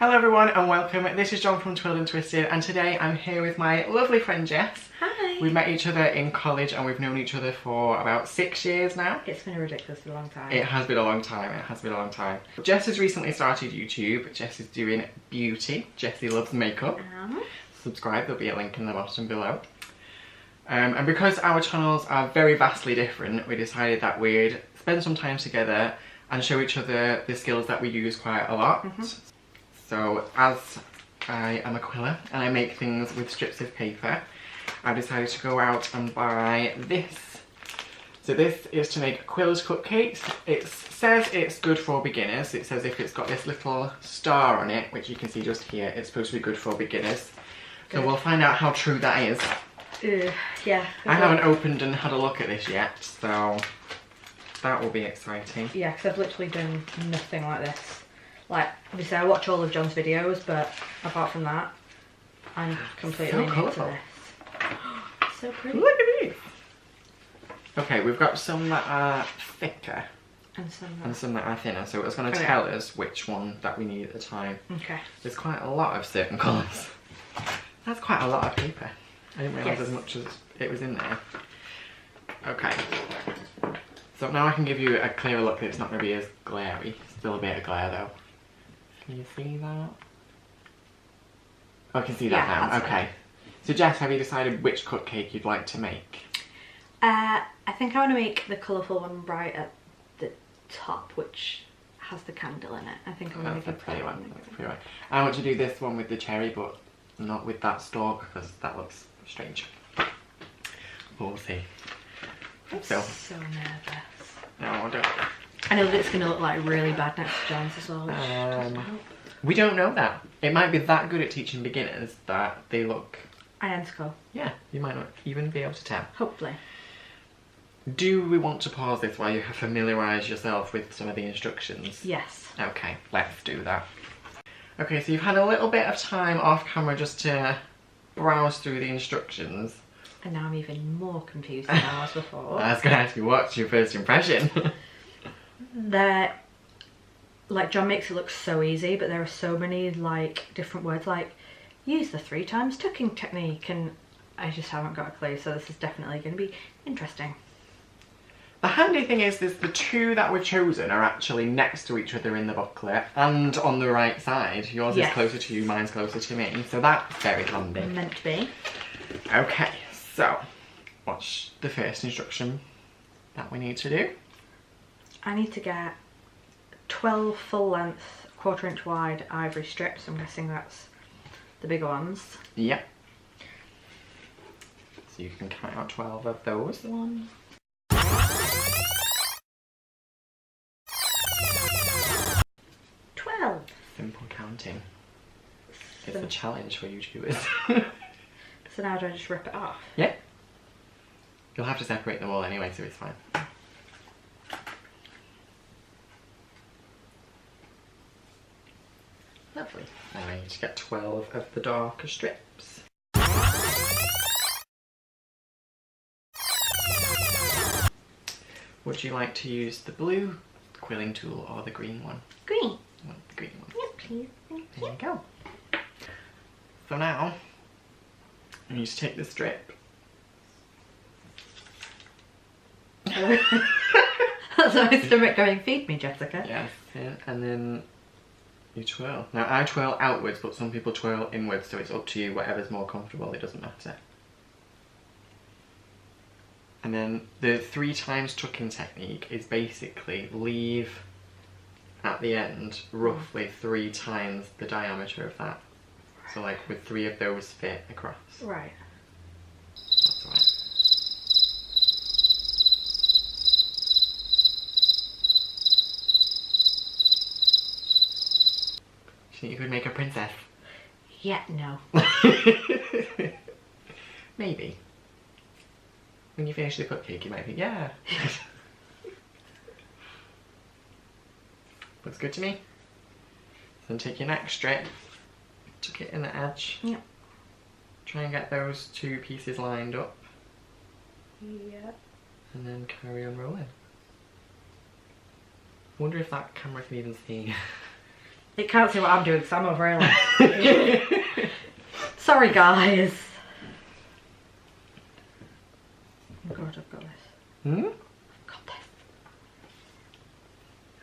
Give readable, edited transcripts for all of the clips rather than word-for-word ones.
Hello everyone and welcome. This is John from Quilled and Twisted and today I'm here with my lovely friend Jess. Hi. We met each other in college and we've known each other for about 6 years now. It's been a ridiculously long time. It has been a long time, Jess has recently started YouTube. Jess is doing beauty. Jessie Loves Makeup. Subscribe, there'll be a link in the bottom below. And because our channels are very vastly different, we decided that we'd spend some time together and show each other the skills that we use quite a lot. So as I am a quiller and I make things with strips of paper, I decided to go out and buy this. So this is to make Quilled cupcakes. It says it's good for beginners. It says if it's got this little star on it, which you can see just here, it's supposed to be good for beginners. Good. So we'll find out how true that is. Yeah. I haven't opened and had a look at this yet, so that will be exciting. Yeah, because I've literally done nothing like this. Like, obviously I watch all of John's videos, but apart from that, I'm completely new to this. So pretty. Look at these! Okay, we've got some that are thicker and some that are thinner, so it's going to tell us which one that we need at the time. Okay. There's quite a lot of certain colours. That's quite a lot of paper. I didn't realise as much as it was in there. Okay. So now I can give you a clearer look that it's not going to be as glary. Still a bit of glare though. Can you see that? Oh, I can see that now. Okay. Good. So Jess, have you decided which cupcake you'd like to make? I think I want to make the colourful one right at the top, which has the candle in it. I think I'm going to make a pretty one. That's a pretty one. I want to do this one with the cherry, but not with that stalk because that looks strange. But we'll see. I'm so nervous. No, I don't. I know that it's going to look like really bad next to John's as well. We don't know that. It might be that good at teaching beginners that they look identical. Yeah, you might not even be able to tell. Hopefully. Do we want to pause this while you familiarise yourself with some of the instructions? Yes. Okay, let's do that. Okay, so you've had a little bit of time off camera just to browse through the instructions. And now I'm even more confused than I was before. I was going to ask you, what's your first impression? Like John makes it look so easy, but there are so many like different words like use the 3 times tucking technique, and I just haven't got a clue, so this is definitely going to be interesting. The handy thing is the 2 that were chosen are actually next to each other in the booklet and on the right side. Yours is closer to you, mine's closer to me, so that's very handy. Meant to be. Okay, so what's the first instruction that we need to do? I need to get 12 full length, 1/4 inch wide ivory strips. I'm guessing that's the bigger ones. Yep. So you can count out 12 of those. 1. Simple counting. It's a challenge for YouTubers. So now do I just rip it off? Yeah. You'll have to separate them all anyway, so it's fine. Lovely. Now I need to get 12 of the darker strips. Would you like to use the blue quilling tool or the green one? Green. You want the green one? Yes, please. There you go. So now, you need to take the strip. That's my stomach going, feed me, Jessica. Yes, yeah, and then you twirl. Now I twirl outwards, but some people twirl inwards, so it's up to you, whatever's more comfortable, it doesn't matter. And then the 3 times tucking technique is basically leave at the end roughly 3 times the diameter of that. So like with 3 of those fit across. Right. That's right. Do you think you could make a princess? Yeah, no. Maybe. When you finish the cupcake you might think, yeah. Looks good to me. So then take your next strip, tuck it in the edge. Yep. Try and get those 2 pieces lined up. Yep. And then carry on rolling. Wonder if that camera can even see. It can't see what I'm doing because I'm over here like... Sorry guys. Oh god, I've got this. Hmm? I've got this.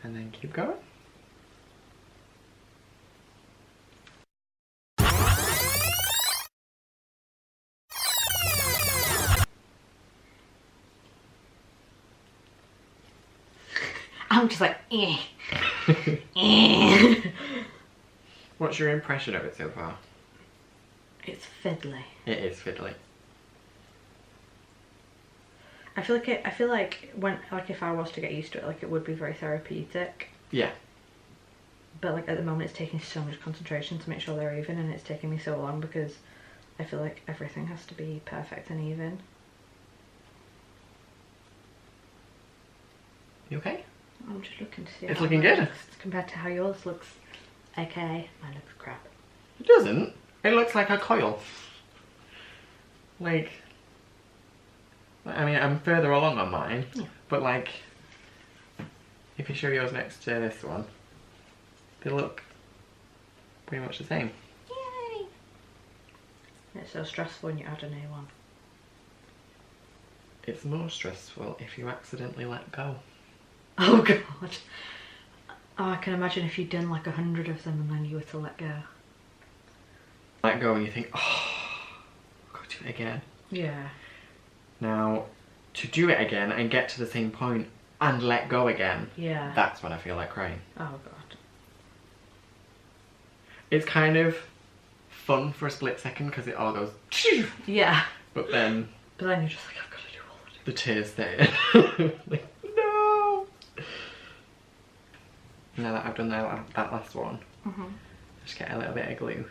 And then keep going. I'm just like, eh. Eh. What's your impression of it so far? It's fiddly. It is fiddly. I feel like when, like, if I was to get used to it, like, it would be very therapeutic. Yeah. But like at the moment it's taking so much concentration to make sure they're even, and it's taking me so long because I feel like everything has to be perfect and even. You okay? I'm just looking to see It's how looking mine good. looks compared to how yours looks. Okay, mine looks crap. It doesn't. It looks like a coil. Like, I mean, I'm further along on mine, yeah. But like, if you show yours next to this one, they look pretty much the same. Yay! It's so stressful when you add a new one. It's more stressful if you accidentally let go. Oh god. Oh, I can imagine if you'd done like 100 of them and then you were to let go. Let go and you think, oh, I've got to do it again. Yeah. Now, to do it again and get to the same point and let go again, yeah, that's when I feel like crying. Oh god. It's kind of fun for a split second because it all goes, yeah. but then you're just like, I've got to do all of it. the tears stay in. Like, no! Now that I've done that last one, just get a little bit of glue.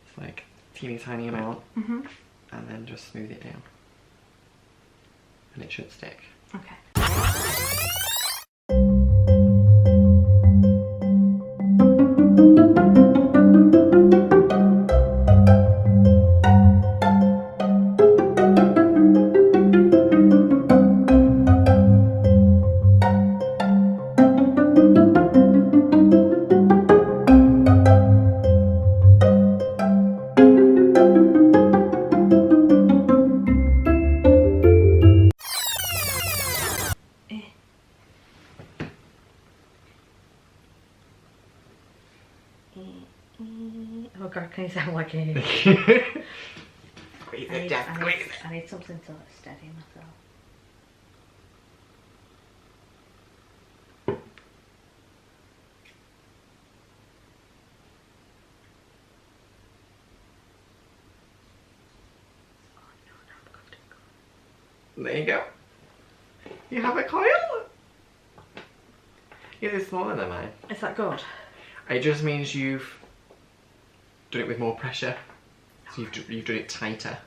It's like a teeny tiny amount, and then just smooth it down. And it should stick. Okay. Oh god, can you sound like a... Squeeze it, Jess, squeeze it. I need something to steady myself. There you go. You have a coil? It is smaller than mine. Is that good? It just means you've done it with more pressure. So you've done it tighter.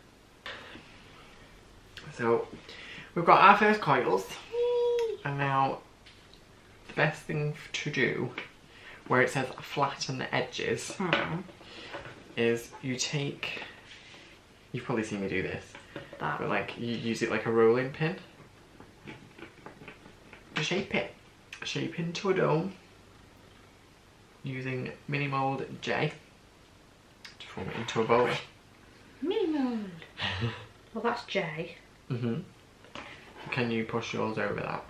So we've got our first coils. And now the best thing to do, where it says flatten the edges, is you take, you've probably seen me do this, but like you use it like a rolling pin to shape it. Shape into a dome using mini mold J to form it into a bowl. Mini mold. Well, that's J. Can you push yours over that?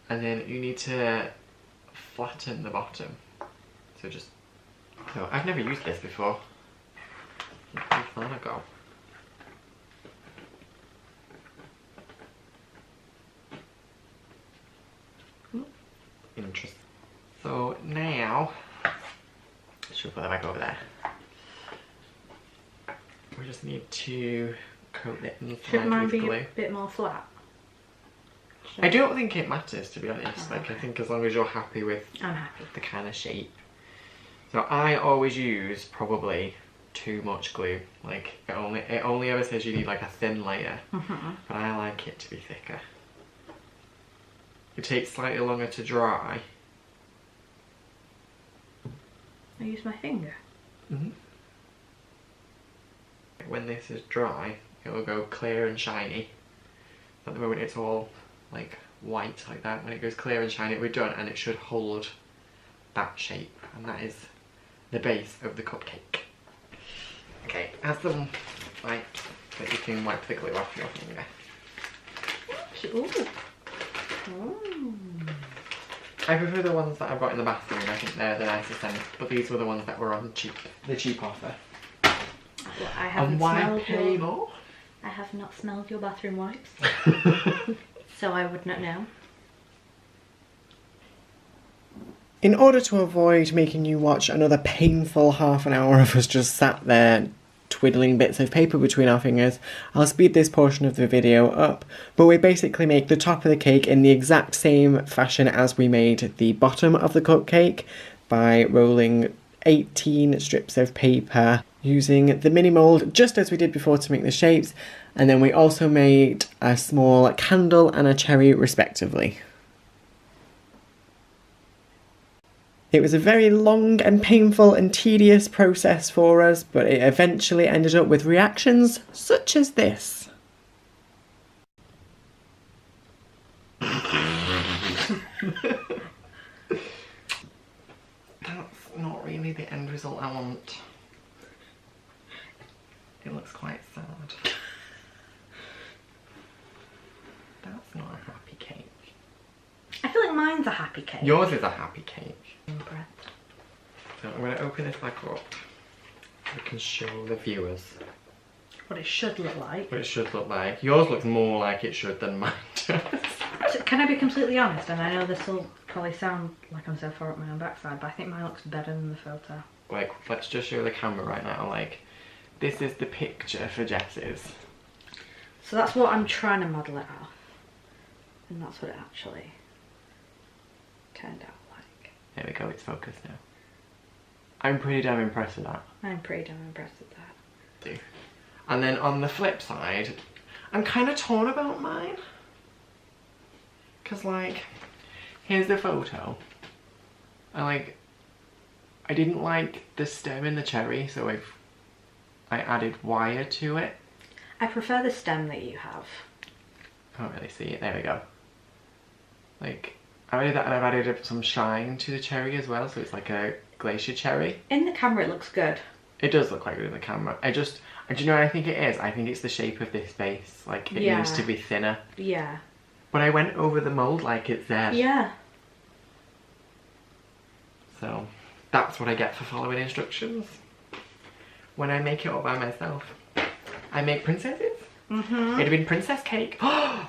And then you need to flatten the bottom. So I've never used this before. How far I go? Interesting. So now, should put that back over there. We just need to coat it Should mine with be glue. a bit more flat? I don't think it matters, to be honest. Like, I think as long as you're happy with I'm happy. the kind of shape. So I always use probably too much glue. Like it only ever says you need like a thin layer, but I like it to be thicker. It takes slightly longer to dry. I use my finger. When this is dry, it will go clear and shiny. At the moment it's all like white like that. When it goes clear and shiny, we're done, and it should hold that shape, and that is the base of the cupcake. Okay, as the wipes that you can wipe the glue off your finger. Ooh. Ooh. I prefer the ones that I've got in the bathroom. I think they're the nicest scent, but these were the ones that were on the cheap offer. Well, I haven't and why smelled pay your... more? I have not smelled your bathroom wipes, so I would not know. In order to avoid making you watch another painful half an hour of us just sat there twiddling bits of paper between our fingers, I'll speed this portion of the video up, but we basically make the top of the cake in the exact same fashion as we made the bottom of the cupcake by rolling 18 strips of paper using the mini mould just as we did before to make the shapes, and then we also made a small candle and a cherry respectively. It was a very long and painful and tedious process for us, but it eventually ended up with reactions such as this. That's not really the end result I want. It looks quite sad. That's not a happy cake. I feel like mine's a happy cake. Yours is a happy cake. Breath. So I'm going to open this back up. We can show the viewers What it should look like. what it should look like. Yours looks more like it should than mine does. So, can I be completely honest? And I know this will probably sound like I'm so far up my own backside, but I think mine looks better than the photo. Like, let's just show the camera right now. Like, this is the picture for Jess's. So that's what I'm trying to model it off. And that's what it actually turned out like. There we go, it's focused now. I'm pretty damn impressed with that. I'm pretty damn impressed with that. And then on the flip side, I'm kind of torn about mine. Because, like, here's the photo. I didn't like the stem in the cherry, so I added wire to it. I prefer the stem that you have. Can't really see it, there we go. Like, I added that, and I've added some shine to the cherry as well, so it's like a glacier cherry. In the camera it looks good. It does look quite good in the camera. Do you know what I think it is? I think it's the shape of this base. Like, it needs to be thinner. Yeah. But I went over the mould like it's there. Yeah. So, that's what I get for following instructions. When I make it all by myself. I make princesses. Mm-hmm. It'd have been princess cake. I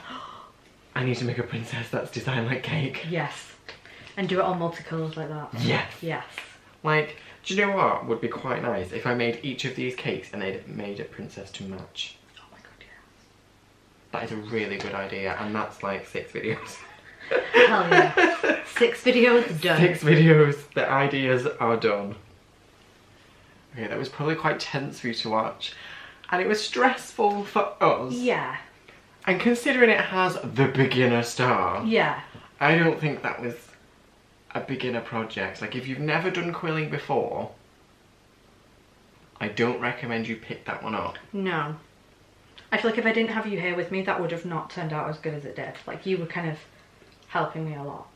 need to make a princess that's designed like cake. Yes. And do it all multicolours like that. Yes. Yes. Like, do you know what would be quite nice? If I made each of these cakes and they'd made a princess to match. Oh my god, yes. That is a really good idea, and that's like 6 videos. Hell yeah. 6 videos done. 6 videos, the ideas are done. Okay, that was probably quite tense for you to watch. And it was stressful for us. Yeah. And considering it has the beginner star. Yeah. I don't think that was a beginner project. Like, if you've never done quilling before, I don't recommend you pick that one up. No. I feel like if I didn't have you here with me, that would have not turned out as good as it did. Like, you were kind of helping me a lot.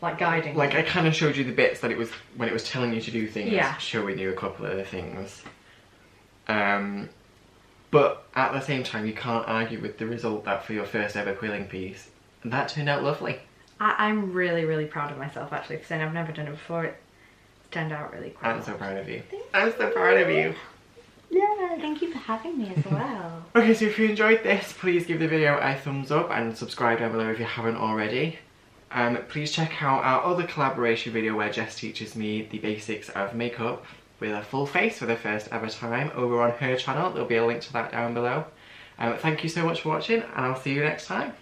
Like, guiding Like, me. I kind of showed you the bits that it was, when it was telling you to do things, yeah. Showing you a couple of the things. But at the same time, you can't argue with the result that for your first ever quilling piece, that turned out lovely. I'm really, really proud of myself, actually, because I've never done it before. It's turned out really cool. I'm so proud of you. I'm so proud of you. Yeah, thank you for having me as well. Okay, so if you enjoyed this, please give the video a thumbs up and subscribe down below if you haven't already. Please check out our other collaboration video where Jess teaches me the basics of makeup with a full face for the first ever time over on her channel. There'll be a link to that down below. Thank you so much for watching, and I'll see you next time.